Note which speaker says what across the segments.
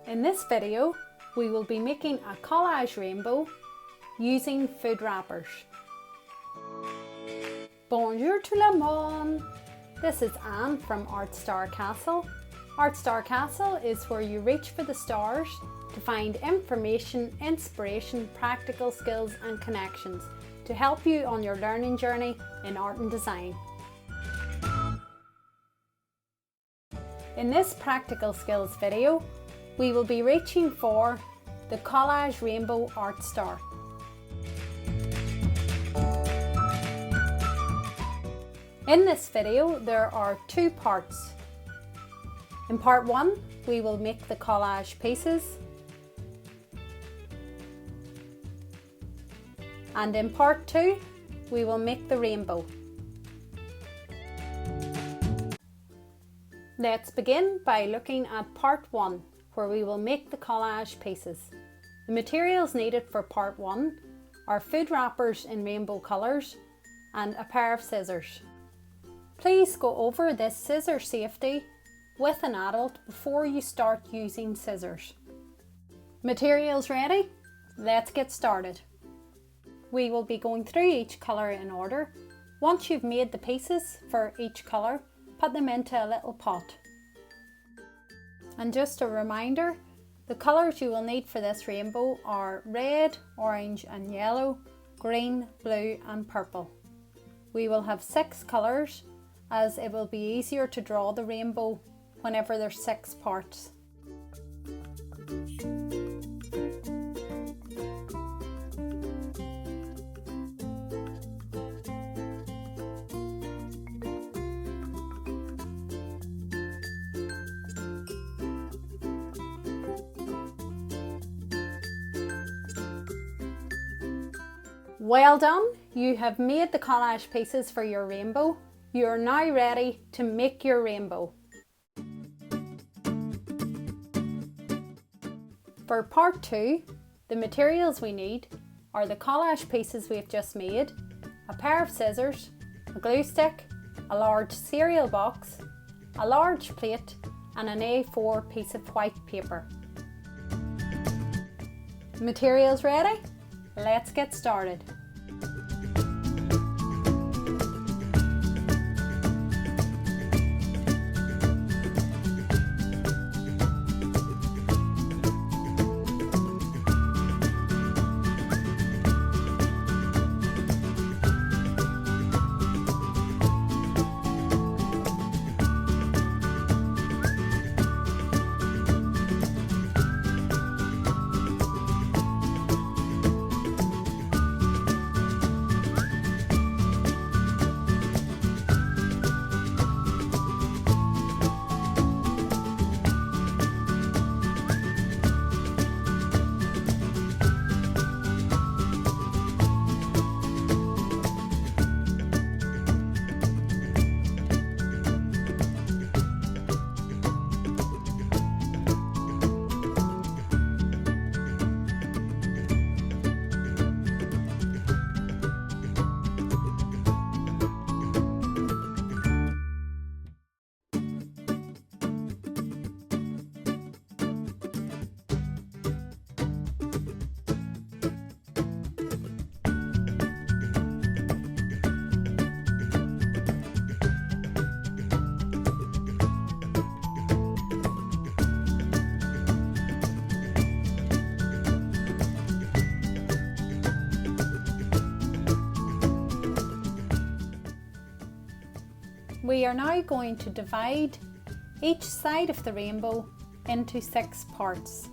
Speaker 1: In this video, we will be making a collage rainbow using food wrappers. Bonjour tout le monde! This is Anne from Artstarcastle. Artstarcastle is where you reach for the stars to find information, inspiration, practical skills and connections to help you on your learning journey in art and design. In this practical skills video, we will be reaching for the Collage Rainbow Art Star. In this video, there are two parts. In part 1, we will make the collage pieces. And in part 2, we will make the rainbow. Let's begin by looking at part 1, where we will make the collage pieces. The materials needed for part 1 are food wrappers in rainbow colours and a pair of scissors. Please go over this scissor safety with an adult before you start using scissors. Materials ready? Let's get started. We will be going through each colour in order. Once you've made the pieces for each colour, put them into a little pot. And just a reminder, the colours you will need for this rainbow are red, orange and yellow, green, blue and purple. We will have 6 colours as it will be easier to draw the rainbow whenever there's 6 parts. Well done! You have made the collage pieces for your rainbow. You are now ready to make your rainbow. For part 2, the materials we need are the collage pieces we've just made, a pair of scissors, a glue stick, a large cereal box, a large plate and an A4 piece of white paper. Materials ready? Let's get started. We are now going to divide each side of the rainbow into 6 parts.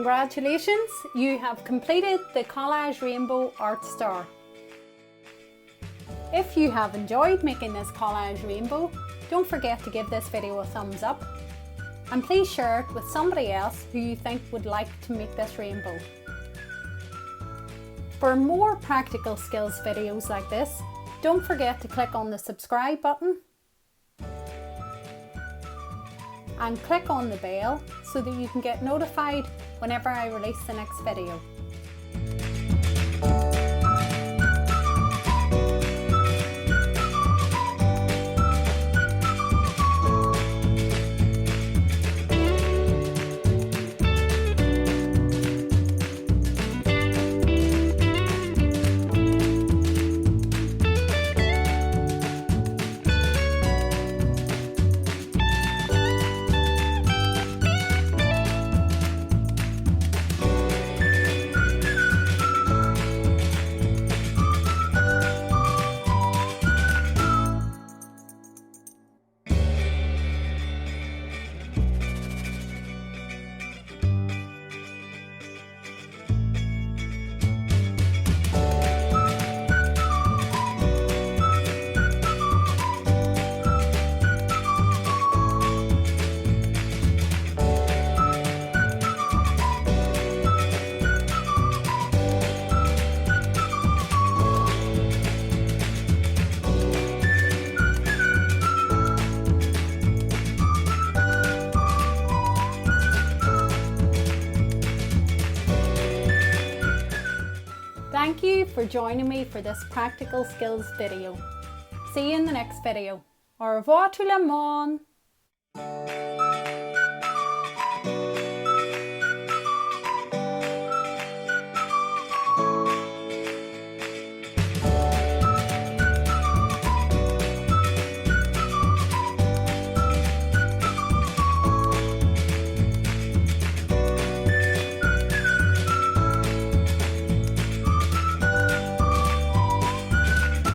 Speaker 1: Congratulations, you have completed the Collage Rainbow art star. If you have enjoyed making this Collage Rainbow, don't forget to give this video a thumbs up and please share it with somebody else who you think would like to make this rainbow. For more practical skills videos like this, don't forget to click on the subscribe button and click on the bell so that you can get notified whenever I release the next video. Thank you for joining me for this practical skills video. See you in the next video. Au revoir tout le monde!